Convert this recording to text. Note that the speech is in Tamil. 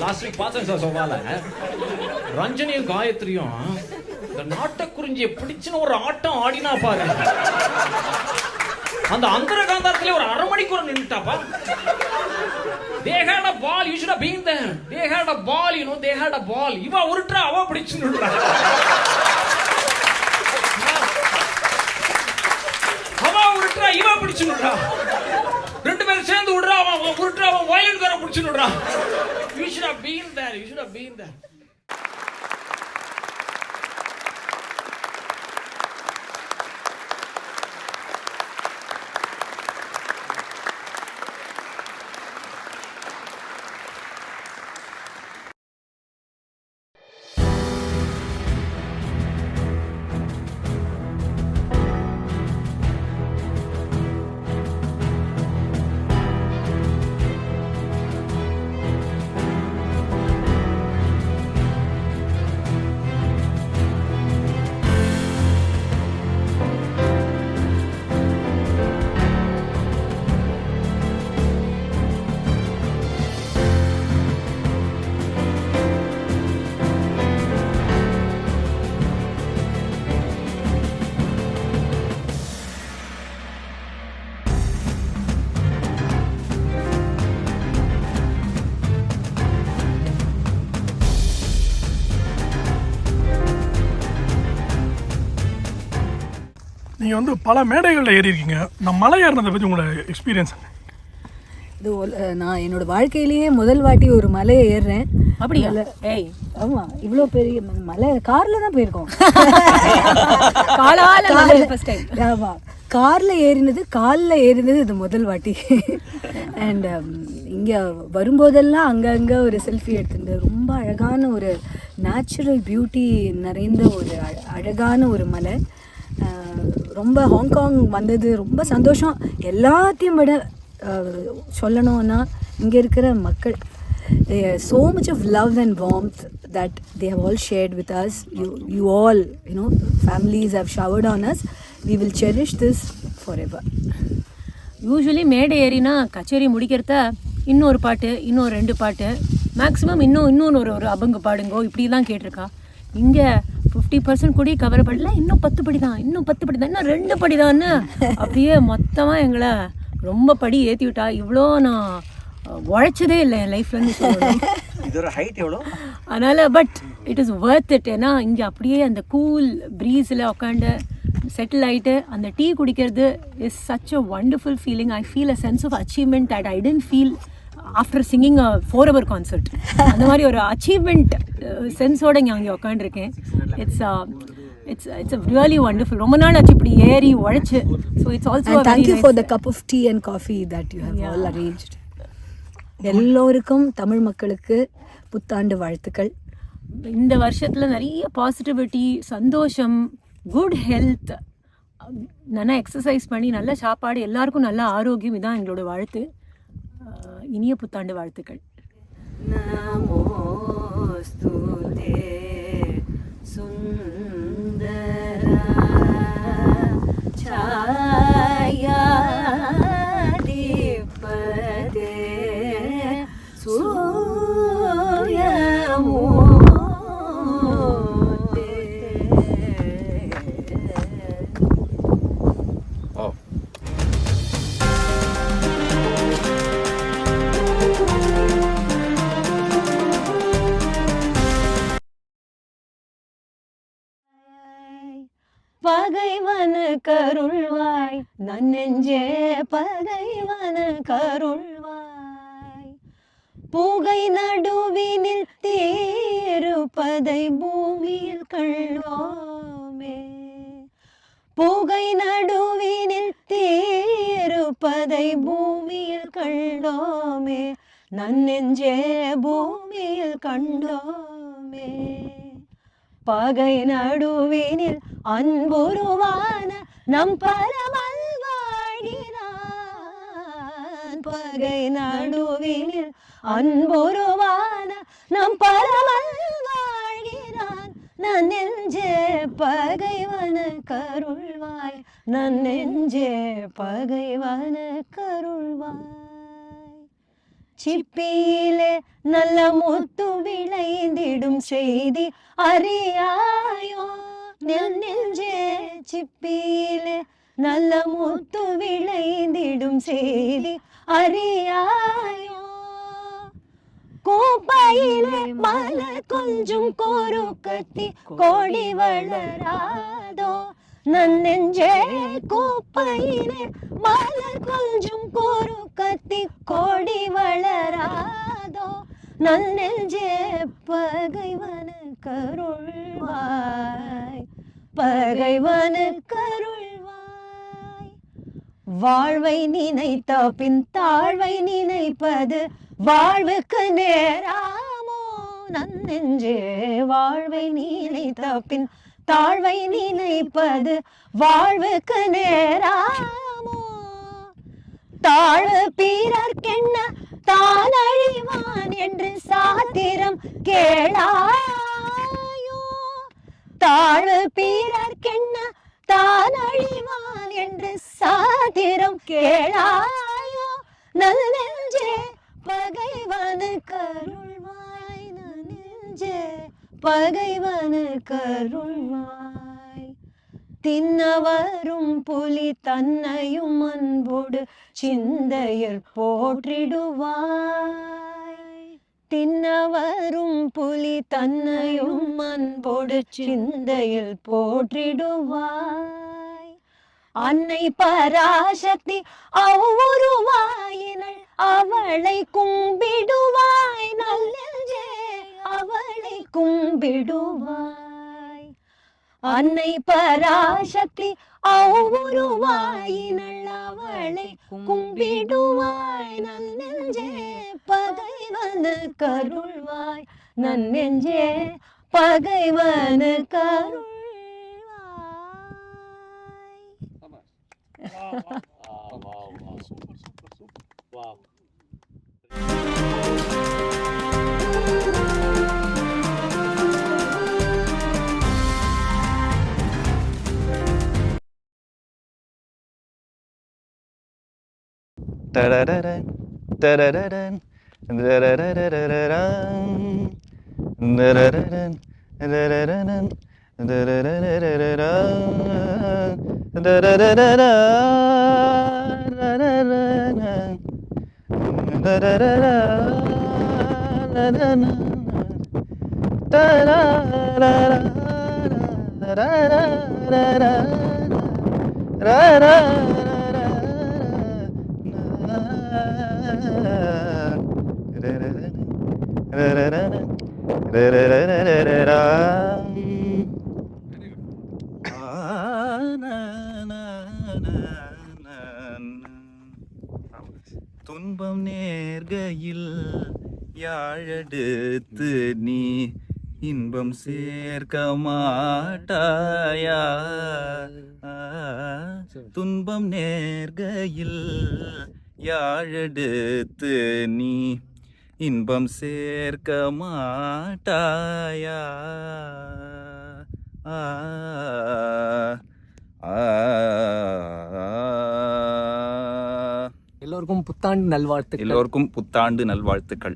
லாஸ்ட் வீக் பார்த்தேன் சார் சோபால. ரஞ்சனியும் காயத்ரியும் இந்த நாட்டக்குறிஞ்சியை பிடிச்சுன்னு ஒரு ஆட்டம் ஆடினா பாரு. அந்த அந்தர காந்தாரத்திலே ஒரு அரை மணிக்கூர் நின்றுட்டாப்பா. They had a ball, you should have been there. They had a ball, you know, they had a ball. இவ உருட்டுறா, அவ பிடிச்சுன்னுடுறா. அவ உருட்டுறா, இவ பிடிச்சுன்னுடுறா. ரெண்டு பேரும் சேர்ந்து விடுறா, அவன் உருட்டுறா, அவன் வயலின் கார பிடிச்சுன்னுடுறா. You should have been there, you should have been there. நீங்கள் வந்து பல மேடைகளில் ஏறி இருக்கீங்க. நான் மலை ஏறினதை பற்றி உங்களோட எக்ஸ்பீரியன்ஸ்? இது நான் என்னோட வாழ்க்கையிலேயே முதல் வாட்டி ஒரு மலையை ஏறுறேன். அப்படியா? ஏய் ஆமாம், இவ்வளோ பெரிய மலை காரில் தான் போயிருக்கோம். ஆமாம், காரில் ஏறினது, காலில் ஏறினது இது முதல் வாட்டி. அண்ட் இங்கே வரும்போதெல்லாம் அங்கங்கே ஒரு செல்ஃபி எடுத்துட்டு ரொம்ப அழகான ஒரு நேச்சுரல் பியூட்டி நிறைந்த ஒரு அழகான ஒரு மலை. ரொம்ப ஹாங்காங் வந்தது ரொம்ப சந்தோஷம். எல்லாத்தையும் விட சொல்லணும்னா இங்கே இருக்கிற மக்கள், so much of love and warmth that they have all shared with us. You all, you know, families have showered on us. We will cherish this forever. Usually மேடை ஏறினா கச்சேரி முடிக்கிறத இன்னொரு பாட்டு, இன்னொரு 2 பாட்டு, மேக்ஸிமம் இன்னொன்று ஒரு அபங்கு பாடுங்கோ இப்படி தான் கேட்டிருக்கா. இங்கே 50% கூட கவர் பண்ணல, இன்னும் 10 படி தான், இன்னும் 10 படி தான், இன்னும் 2 படி தான்னு அப்படியே மொத்தமாக எங்களை ரொம்ப படி ஏற்றி விட்டா. இவ்வளோ நான் உழைச்சதே இல்லை என் லைஃப்லேருந்து சொல்லணும். இதோட ஹைட் எவ்வளோ? அதனால் but it is worth it. ஏன்னா இங்கே அப்படியே அந்த கூல் ப்ரீஸில் உட்காந்து செட்டில் ஆகிட்டு அந்த டீ குடிக்கிறது is such a wonderful feeling. I feel a sense of achievement that I tend feel after singing a 4-hour concert. அந்த மாதிரி ஒரு அச்சீவ்மெண்ட் சென்ஸோடு இங்கே அங்கே உட்காந்துருக்கேன். It's a really wonderful. ரொம்ப நாள் ஆச்சு இப்படி ஏறி உழைச்சு. So it's also and thank you for the cup of tea and coffee that you have all arranged. எல்லோருக்கும் தமிழ் மக்களுக்கு புத்தாண்டு வாழ்த்துக்கள். இந்த வருஷத்தில் நிறைய பாசிட்டிவிட்டி, சந்தோஷம், குட் ஹெல்த், நல்லா எக்ஸசைஸ் பண்ணி நல்ல சாப்பாடு, எல்லாருக்கும் நல்ல ஆரோக்கியம், இதான் எங்களோட வாழ்த்து. இனிய புத்தாண்டு வாழ்த்துக்கள். நமோஸ்துதே சுந்தர ಛಾಯಾಧಿಪತೆ ಸೂರ್ಯಮೂರ್ತೆ. பகைவனு கருள்வாய் நன்னெஞ்சே, பகைவனு கருள்வாய். புகை நடுவினில் தீருப்பதை பூமியில் கண்டோமே, புகை நடுவினில் தீருப்பதை பூமியில் கண்டோமே, நன்னெஞ்சே பூமியில் கண்டோமே. பகை நடுவினில் அன்புருவான நம் பரமல் வாழ்கிறான். பகை நடுவினில் அன்புருவான நம் பரமல் வாழ்கிறான். நன்னெஞ்சே பகைவன கருள்வாய், நன்னெஞ்சே பகைவன கருள்வாய். சிப்பியிலே நல்ல முத்து விளைந்திடும் செய்தி அறியாயோ நெஞ்சே சிப்பியிலே நல்ல முத்து விளைந்திடும் செய்தி அறியாயோ கோப்பையிலே மலர் கொஞ்சம் கோரு கத்தி கோடி வளராதோ நன்னெஞ்சே கோப்பையிலே மலர் கொஞ்சம் கோரு கத்தி கோடி வளராதோ நன்னெஞ்சே பகைவனு கருள்வாய் பகைவனு கருள்வாய் வாழ்வை நினைத்த பின் தாழ்வை நினைப்பது வாழ்வுக்கு நேராமோ நன்னெஞ்சே வாழ்வை நினைத்த பின் தாழ்வை நினைப்பது வாழ்வுக்கு நேராமோ தாழ்வு பிறர்க்கென்ன தான் அழிவான் என்று சாத்திரம் கேளாயோ தாழ்வு பிறர்க்கென்ன தான் அழிவான் என்று சாத்திரம் கேளாயோ நன்னெஞ்சே பகைவனு கருள்வாய் நன்னெஞ்சே பகைவனு கருள்வாய் தின்னவரும் புலி தன்னையும் அன்போடு சிந்தையர் போற்றிடுவாய் தின்னவரும் புலி தன்னையும் அன்போடு சிந்தையில் போற்றிடுவாய் அன்னை பராசக்தி அவ்வுருவாயினள் அவளை கும்பிடுவாய் நல்லெஞ்சே அவளை கும்பிடுவாய் அன்னை பராசக்தி அவ்வுருவாயினள் அவளை கும்பிடுவாய் நன்னெஞ்சே பகைவனு கருள்வாய் நன்னெஞ்சே பகைவனு கருள்வாய். Da-da-da-da, da-da-da-da, da-da-da-da-da-da-da, da-da-da-da, da-da-da-da, da-da-da-da-da-da, da-da-da-da-da, da-da-da-da, துன்பம் நேர்கையில் யாழெடுத்து நீ இன்பம் சேர்க்க மாட்டாயா துன்பம் நேர்கையில் யாழெடுத்து நீ இன்பம் சேர்க்க மாட்டாயா எல்லோருக்கும் புத்தாண்டு நல்வாழ்த்துக்கள். எல்லோருக்கும் புத்தாண்டு நல்வாழ்த்துக்கள்.